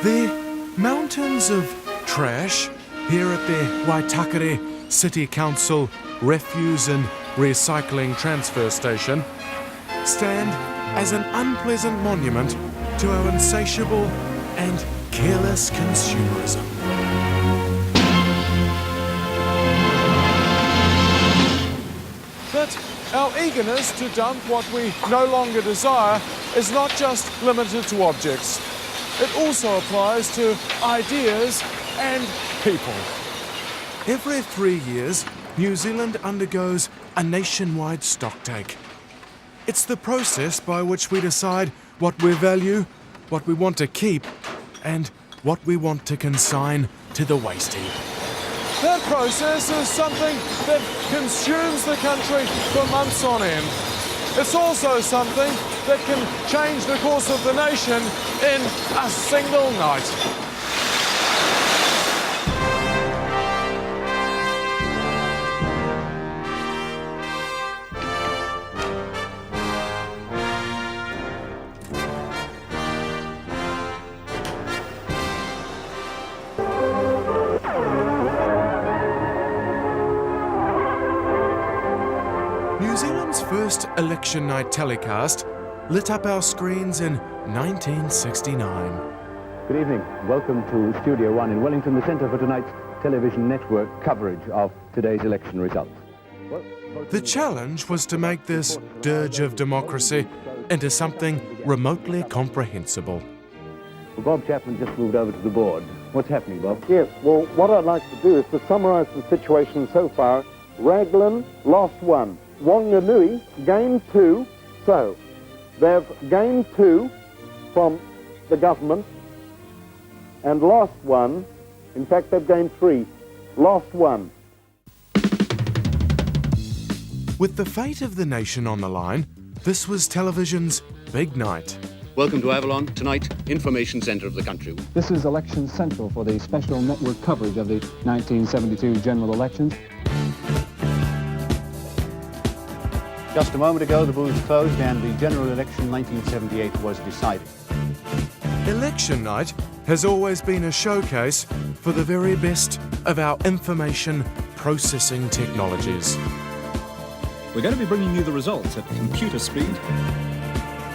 The mountains of trash here at the Waitakere City Council Refuse and Recycling Transfer Station stand as an unpleasant monument to our insatiable and careless consumerism. But our eagerness to dump what we no longer desire is not just limited to objects. It also applies to ideas and people. Every 3 years, New Zealand undergoes a nationwide stocktake. It's the process by which we decide what we value, what we want to keep, and what we want to consign to the waste heap. That process is something that consumes the country for months on end. It's also something that can change the course of the nation in a single night. New Zealand's first election night telecast lit up our screens in 1969. Good evening. Welcome to Studio One in Wellington, the centre for tonight's television network coverage of today's election results. The challenge was to make this dirge of democracy into something remotely comprehensible. Well, Bob Chapman just moved over to the board. What's happening, Bob? Yes, well, what I'd like to do is to summarise the situation so far. Raglan lost 1. Wanganui gained 2. So, they've gained 2 from the government and lost 1. In fact, they've gained 3. Lost 1. With the fate of the nation on the line, this was television's big night. Welcome to Avalon, tonight, information centre of the country. This is Election Central for the special network coverage of the 1972 general elections. Just a moment ago, the booths closed and the general election 1978 was decided. Election night has always been a showcase for the very best of our information processing technologies. We're going to be bringing you the results at computer speed.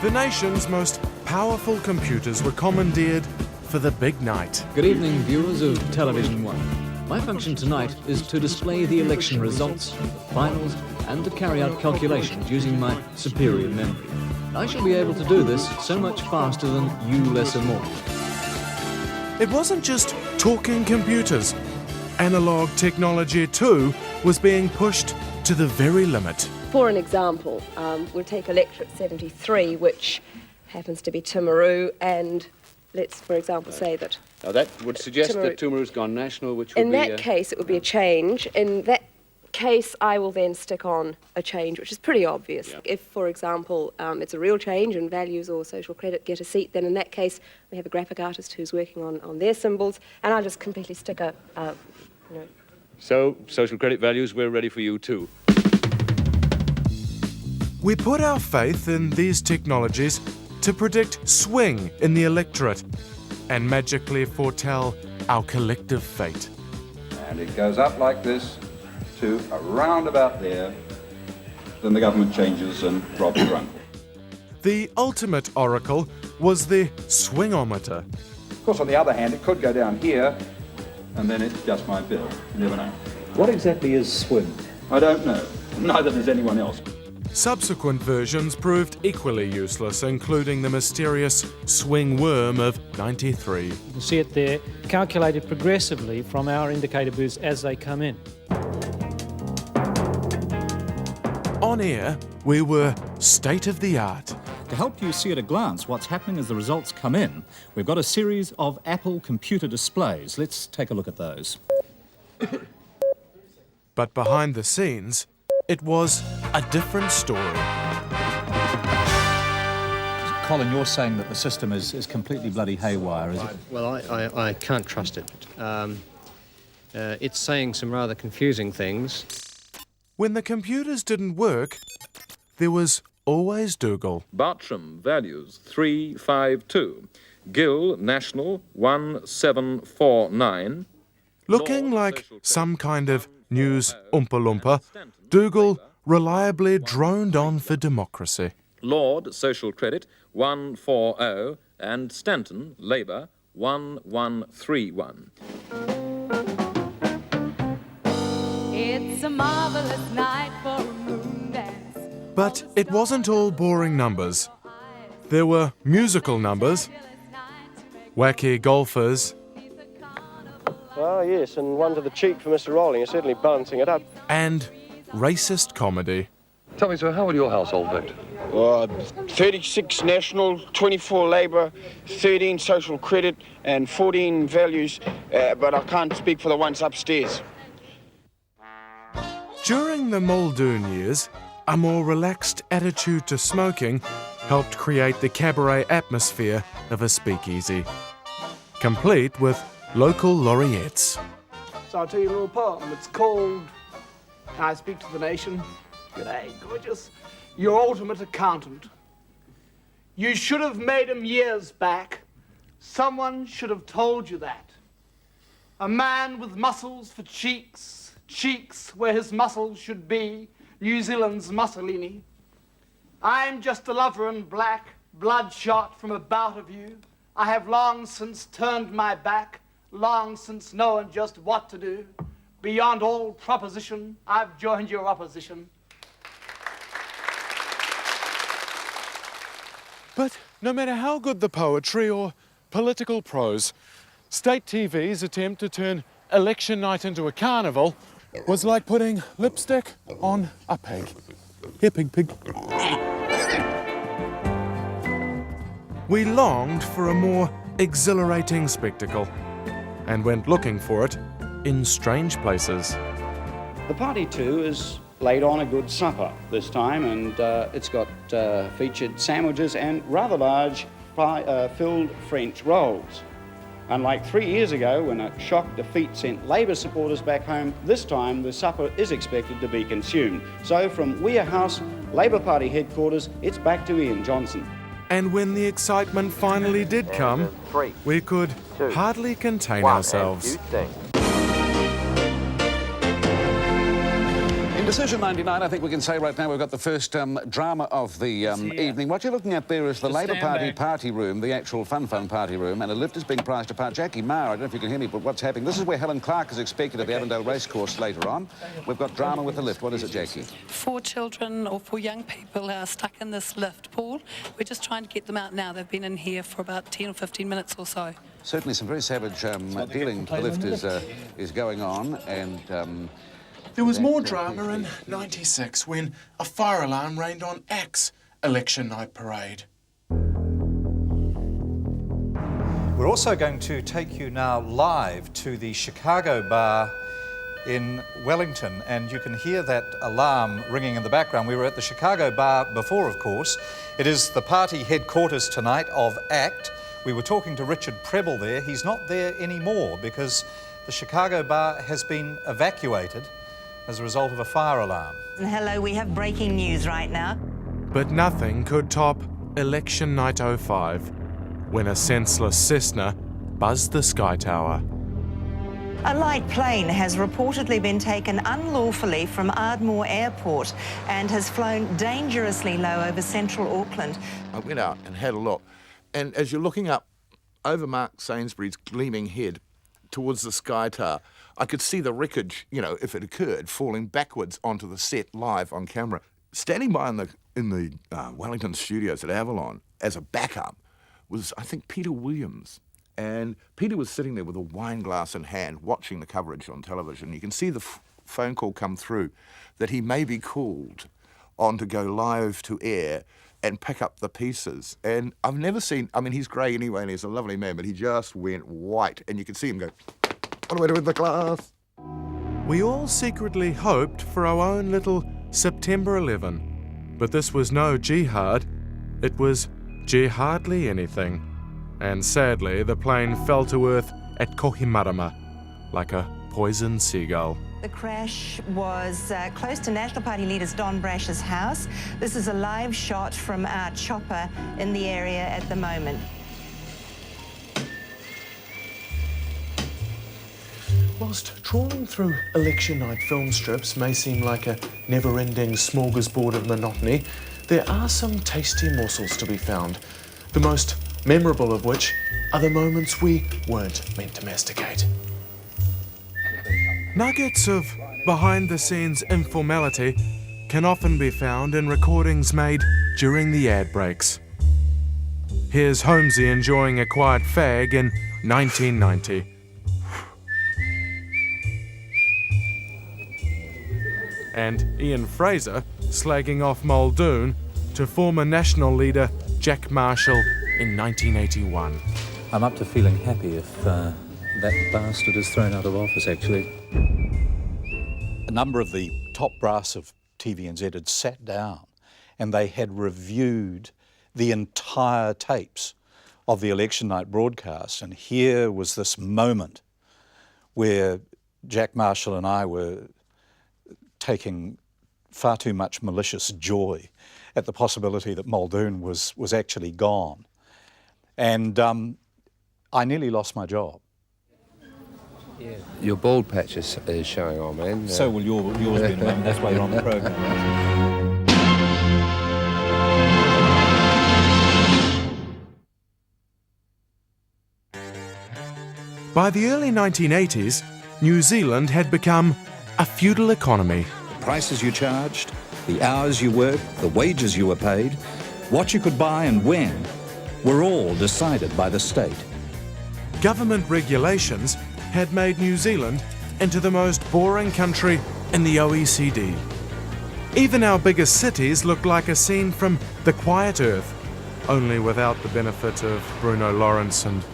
The nation's most powerful computers were commandeered for the big night. Good evening, viewers of Television One. My function tonight is to display the election results, the finals, and to carry out calculations using my superior memory. I shall be able to do this so much faster than you lesser mortals. It wasn't just talking computers. Analog technology too was being pushed to the very limit. For an example, we'll take electorate 73, which happens to be Timaru, and let's, for example, say that... Now that would suggest that Tumaru's gone national, which would in be... that case, it would be a change. In that case, I will then stick on a change, which is pretty obvious. Yeah. If, for example, it's a real change and values or social credit get a seat, then in that case, we have a graphic artist who's working on their symbols, and I'll just completely stick a So, social credit values, we're ready for you too. We put our faith in these technologies to predict swing in the electorate and magically foretell our collective fate. And it goes up like this to around about there, then the government changes and Rob's run. The ultimate oracle was the swingometer. Of course, on the other hand, it could go down here, and then it's just my bill. You never know. What exactly is swing? I don't know. Neither does anyone else. Subsequent versions proved equally useless, including the mysterious swing worm of 93. You can see it there, calculated progressively from our indicator booths as they come in. On air, we were state-of-the-art. To help you see at a glance what's happening as the results come in, we've got a series of Apple computer displays. Let's take a look at those. But behind the scenes, it was a different story. Colin, you're saying that the system is completely bloody haywire, is it? Well, I can't trust it. It's saying some rather confusing things. When the computers didn't work, there was always Dougal. Bartram values 352. Gill National 1749. Looking like some kind of news Oompa Loompa, Dougal reliably droned on for democracy. Lord Social Credit 140 and Stanton Labour 1131. It's a marvelous night for a moon dance. But it wasn't all boring numbers. There were musical numbers, wacky golfers, Oh, yes, and one to the cheek for Mr. Rowling. He's certainly balancing it up. and racist comedy. Tell me, sir, how will your household vote? 36 National, 24 Labour, 13 Social Credit and 14 Values, but I can't speak for the ones upstairs. During the Muldoon years, a more relaxed attitude to smoking helped create the cabaret atmosphere of a speakeasy, complete with local laureates. So I'll tell you a little poem. It's called I Speak to the Nation. G'day, gorgeous. Your ultimate accountant. You should have made him years back. Someone should have told you that. A man with muscles for cheeks, cheeks where his muscles should be, New Zealand's Mussolini. I'm just a lover in black, bloodshot from a bout of you. I have long since turned my back, long since known just what to do. Beyond all proposition, I've joined your opposition. But no matter how good the poetry or political prose, state TV's attempt to turn election night into a carnival was like putting lipstick on a pig. Here, pig, pig. We longed for a more exhilarating spectacle and went looking for it in strange places. The party too is laid on a good supper this time, and it's got featured sandwiches and rather large filled French rolls. Unlike 3 years ago, when a shock defeat sent Labour supporters back home, this time the supper is expected to be consumed. So from Weir House, Labour Party headquarters, it's back to Ian Johnson. And when the excitement finally did come, we could hardly contain ourselves. In Decision 99, I think we can say right now we've got the first drama of the evening. What you're looking at there is the Labour Party party room, the actual fun party room, and a lift is being priced apart. Jackie Maher, I don't know if you can hear me, but what's happening? This is where Helen Clark is expected at the Avondale Racecourse later on. We've got drama with the lift. What is it, Jackie? 4 children or 4 young people are stuck in this lift, Paul. We're just trying to get them out now. They've been in here for about 10 or 15 minutes or so. Certainly some very savage dealing to the lift is going on, and... There was more drama in '96 when a fire alarm rained on Axe election night parade. We're also going to take you now live to the Chicago bar in Wellington, and you can hear that alarm ringing in the background. We were at the Chicago bar before, of course. It is the party headquarters tonight of ACT. We were talking to Richard Prebble there. He's not there anymore because the Chicago bar has been evacuated as a result of a fire alarm. Hello, we have breaking news right now. But nothing could top Election Night 05, when a senseless Cessna buzzed the Sky Tower. A light plane has reportedly been taken unlawfully from Ardmore Airport and has flown dangerously low over central Auckland. I went out and had a look, and as you're looking up over Mark Sainsbury's gleaming head towards the Sky Tower, I could see the wreckage, you know, if it occurred, falling backwards onto the set live on camera. Standing by in the Wellington studios at Avalon as a backup was, I think, Peter Williams. And Peter was sitting there with a wine glass in hand watching the coverage on television. You can see the phone call come through that he may be called on to go live to air and pick up the pieces. And I've never seen, I mean, he's grey anyway and he's a lovely man, but he just went white. And you could see him go, what do I do with the glass? We all secretly hoped for our own little September 11. But this was no jihad. It was hardly anything. And sadly, the plane fell to earth at Kohimarama, like a poisoned seagull. The crash was close to National Party leader Don Brash's house. This is a live shot from our chopper in the area at the moment. Whilst trawling through election night film strips may seem like a never-ending smorgasbord of monotony, there are some tasty morsels to be found, the most memorable of which are the moments we weren't meant to masticate. Nuggets of behind-the-scenes informality can often be found in recordings made during the ad breaks. Here's Holmesy enjoying a quiet fag in 1990. And Ian Fraser slagging off Muldoon to former National leader Jack Marshall in 1981. I'm up to feeling happy if that bastard is thrown out of office, actually. A number of the top brass of TVNZ had sat down and they had reviewed the entire tapes of the election night broadcast, and here was this moment where Jack Marshall and I were taking far too much malicious joy at the possibility that Muldoon was actually gone. And I nearly lost my job. Yeah. Your bald patch is showing on, man. So will yours be in a moment. That's why you're on the programme. By the early 1980s, New Zealand had become a feudal economy. The prices you charged, the hours you worked, the wages you were paid, what you could buy and when, were all decided by the state. Government regulations had made New Zealand into the most boring country in the OECD. Even our biggest cities looked like a scene from The Quiet Earth, only without the benefit of Bruno Lawrence and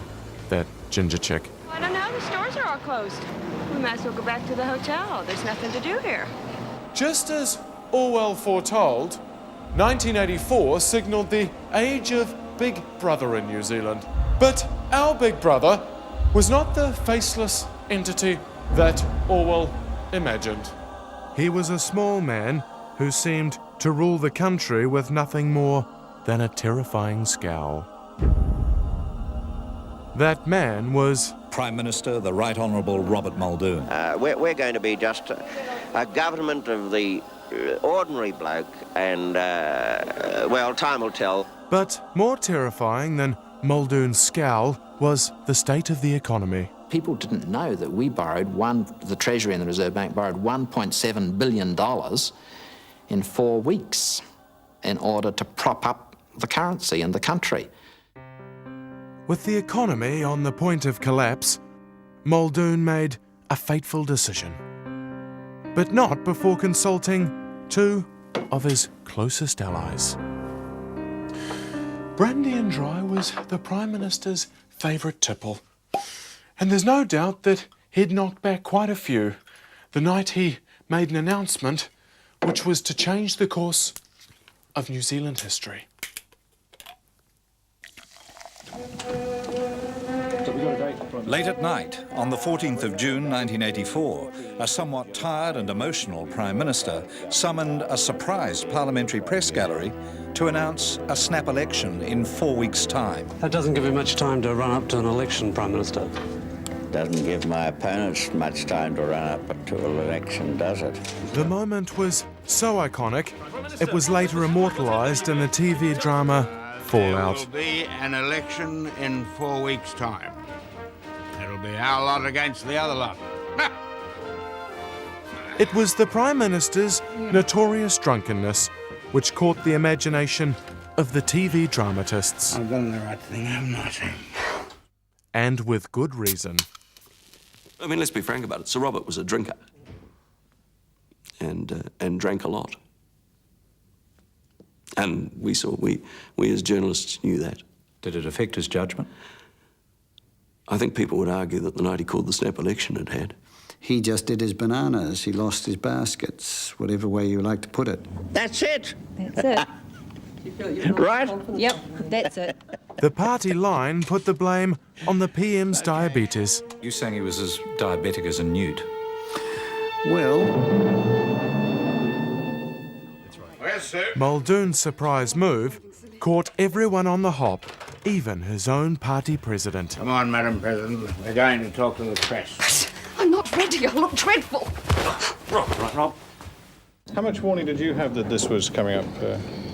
that ginger chick. I don't know, the stores are all closed. We might as well go back to the hotel. There's nothing to do here. Just as Orwell foretold, 1984 signalled the age of Big Brother in New Zealand. But our Big Brother was not the faceless entity that Orwell imagined. He was a small man who seemed to rule the country with nothing more than a terrifying scowl. That man was Prime Minister, the Right Honourable Robert Muldoon. We're going to be just a government of the ordinary bloke, and, well, time will tell. But more terrifying than Muldoon's scowl was the state of the economy. People didn't know that we borrowed the Treasury and the Reserve Bank borrowed $1.7 billion in 4 weeks in order to prop up the currency and the country. With the economy on the point of collapse, Muldoon made a fateful decision. But not before consulting two of his closest allies. Brandy and Dry was the Prime Minister's favourite tipple. And there's no doubt that he'd knocked back quite a few the night he made an announcement which was to change the course of New Zealand history. Late at night, on the 14th of June 1984, a somewhat tired and emotional Prime Minister summoned a surprised parliamentary press gallery to announce a snap election in 4 weeks' time. That doesn't give you much time to run up to an election, Prime Minister. Doesn't give my opponents much time to run up to an election, does it? The moment was so iconic, it was later immortalised in the TV drama Fallout. There will be an election in 4 weeks' time. It'll be our lot against the other lot. It was the Prime Minister's notorious drunkenness which caught the imagination of the TV dramatists. I've done the right thing, haven't I? And with good reason. I mean, let's be frank about it. Sir Robert was a drinker. And drank a lot. And we as journalists knew that. Did it affect his judgment? I think people would argue that the night he called the snap election it had. He just did his bananas. He lost his baskets, whatever way you like to put it. That's it. That's it. Right? Yep, that's it. The party line put the blame on the PM's diabetes. You saying he was as diabetic as a newt? Well... Muldoon's surprise move caught everyone on the hop, even his own party president. Come on, Madam President. We're going to talk to the press. I'm not already. I look dreadful. Rob. How much warning did you have that this was coming up,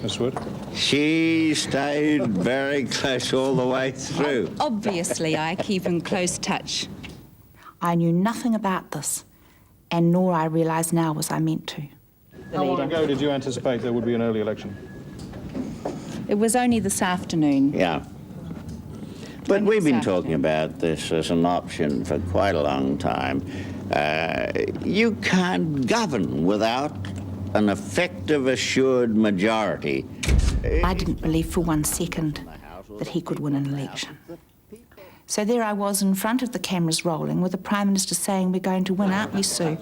Miss Wood? She stayed very close all the way through. Obviously, I keep in close touch. I knew nothing about this, and nor I realise now was I meant to. How long ago did you anticipate there would be an early election? It was only this afternoon. Yeah. But we've been talking about this as an option for quite a long time. You can't govern without an effective, assured majority. I didn't believe for 1 second that he could win an election. So there I was in front of the cameras rolling with the Prime Minister saying, we're going to win, aren't we, Sue?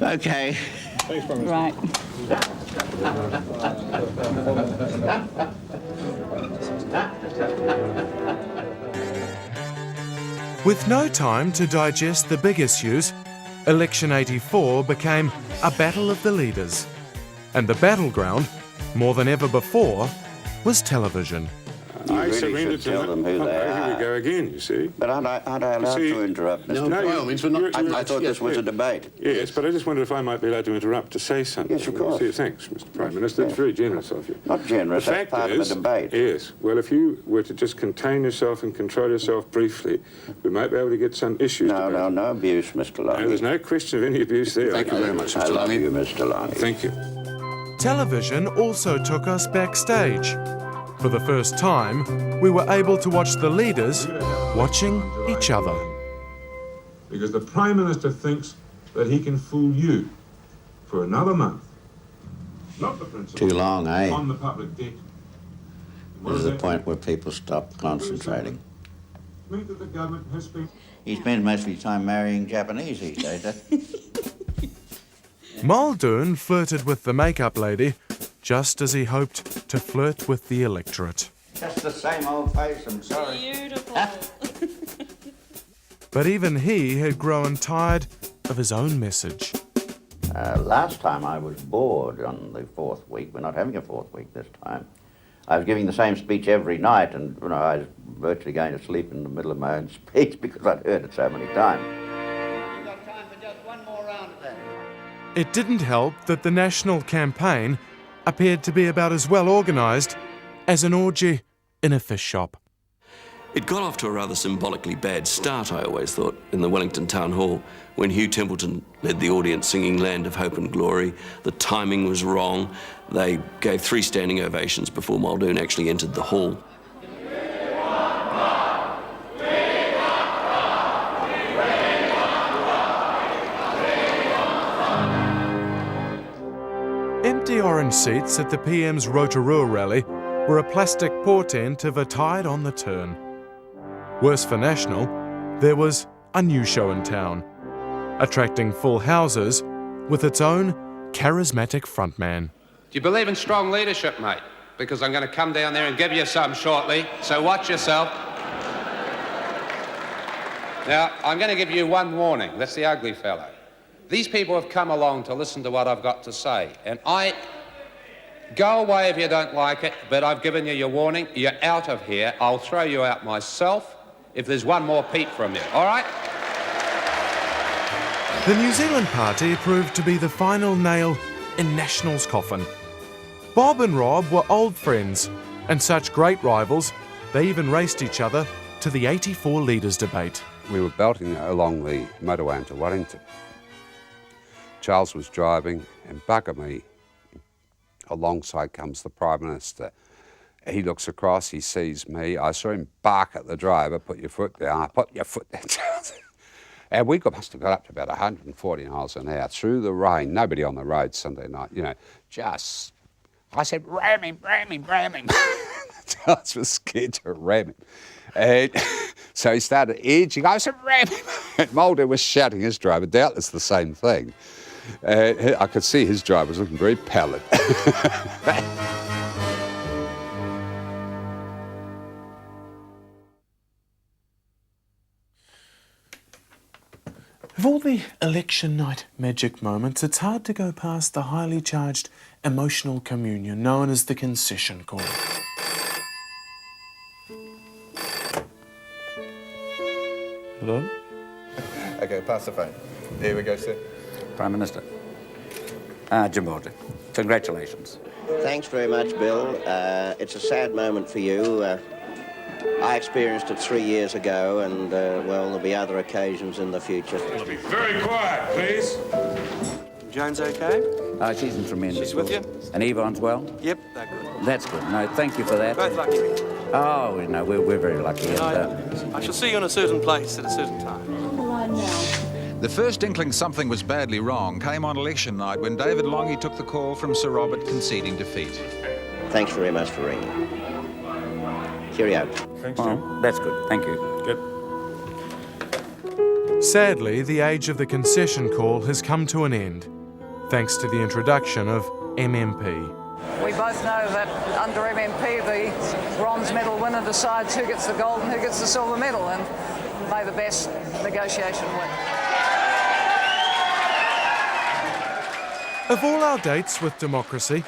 Okay. Thanks, Prime Minister. Right. With no time to digest the big issues, Election 84 became a battle of the leaders. And the battleground, more than ever before, was television. I surrendered to tell them who they are. Here we go again, you see. But aren't I allowed to interrupt, Mr. No, by all means, we're not. I thought this was a debate. Yes, but I just wondered if I might be allowed to interrupt to say something. Yes, of course. See, thanks, Mr. Prime Minister. It's very generous of you. Not generous, The that's fact part is, of a debate. Yes. Well, if you were to just contain yourself and control yourself briefly, we might be able to get some issues. No abuse, Mr. Longy. No, there's no question of any abuse there. Thank you very much, Mr. I love you, Mr. Longy. Thank you. Television also took us backstage. For the first time, we were able to watch the leaders watching each other. Because the Prime Minister thinks that he can fool you for another month. Not the principle. Too long, eh? On the public debt. This is the point where people stop concentrating. Mean that the government has spent... He spends most of his time marrying Japanese these days. Muldoon flirted with the makeup lady just as he hoped to flirt with the electorate. Just the same old face, I'm sorry. Beautiful. But even he had grown tired of his own message. Last time I was bored on the 4th week. We're not having a 4th week this time. I was giving the same speech every night, and I was virtually going to sleep in the middle of my own speech because I'd heard it so many times. You've got time for just one more round of that. It didn't help that the national campaign appeared to be about as well organised as an orgy in a fish shop. It got off to a rather symbolically bad start, I always thought, in the Wellington Town Hall, when Hugh Templeton led the audience singing Land of Hope and Glory. The timing was wrong. They gave 3 standing ovations before Muldoon actually entered the hall. Empty orange seats at the PM's Rotorua rally were a plastic portent of a tide on the turn. Worse for National, there was a new show in town, attracting full houses with its own charismatic frontman. Do you believe in strong leadership, mate? Because I'm going to come down there and give you some shortly, so watch yourself. Now, I'm going to give you one warning. That's the ugly fellow. These people have come along to listen to what I've got to say, and go away if you don't like it, but I've given you your warning. You're out of here. I'll throw you out myself if there's one more peep from you, all right? The New Zealand party proved to be the final nail in National's coffin. Bob and Rob were old friends, and such great rivals, they even raced each other to the 84 leaders debate. We were belting along the motorway into Wellington. Charles was driving, and bugger me, alongside comes the Prime Minister. He looks across, he sees me. I saw him bark at the driver, put your foot down. I put your foot down, Charles. And we must have got up to about 140 miles an hour through the rain. Nobody on the road Sunday night, just... I said, ram him, ram him, ram him. Charles was scared to ram him. And so he started edging. I said, ram him. And Mulder was shouting his driver, doubtless the same thing. I could see his driver was looking very pallid. Of all the election night magic moments, it's hard to go past the highly charged emotional communion known as the concession call. Hello? Okay, pass the phone. There we go, sir. Prime Minister. Jim Bolger, congratulations. Thanks very much, Bill. It's a sad moment for you. I experienced it 3 years ago, and, well, there'll be other occasions in the future. Be very quiet, please. Joan's okay? She's in tremendous. She's with you? And Yvonne's well? Yep, they're good. That's good. No, thank you for that. Both lucky. Oh, no, we're very lucky. I shall see you in a certain place at a certain time. The first inkling something was badly wrong came on election night when David Longy took the call from Sir Robert conceding defeat. Thanks very much for ringing. Cheerio. Thanks, Jim. That's good. Thank you. Good. Sadly, the age of the concession call has come to an end, thanks to the introduction of MMP. We both know that under MMP, the bronze medal winner decides who gets the gold and who gets the silver medal, and may the best negotiation win. Of all our dates with democracy,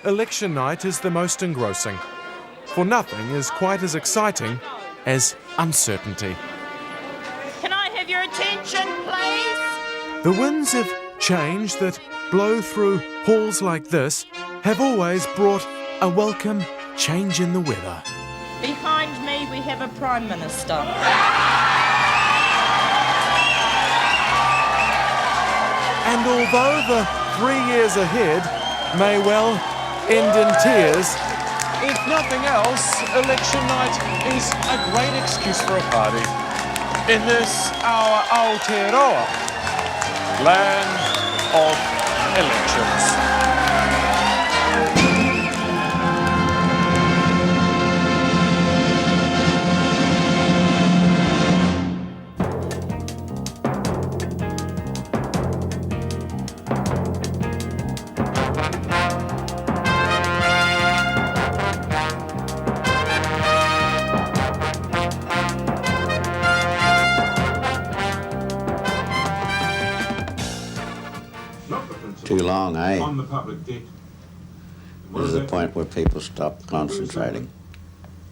election night is the most engrossing, for nothing is quite as exciting as uncertainty. Can I have your attention, please? The winds of change that blow through halls like this have always brought a welcome change in the weather. Behind me, we have a Prime Minister. And although the 3 years ahead may well end in tears, if nothing else, election night is a great excuse for a party. In this, our Aotearoa, land of elections. Too long, eh? On the public debt. This is the point where people stop concentrating.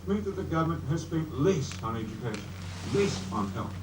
Means that the government has spent less on education, less on health,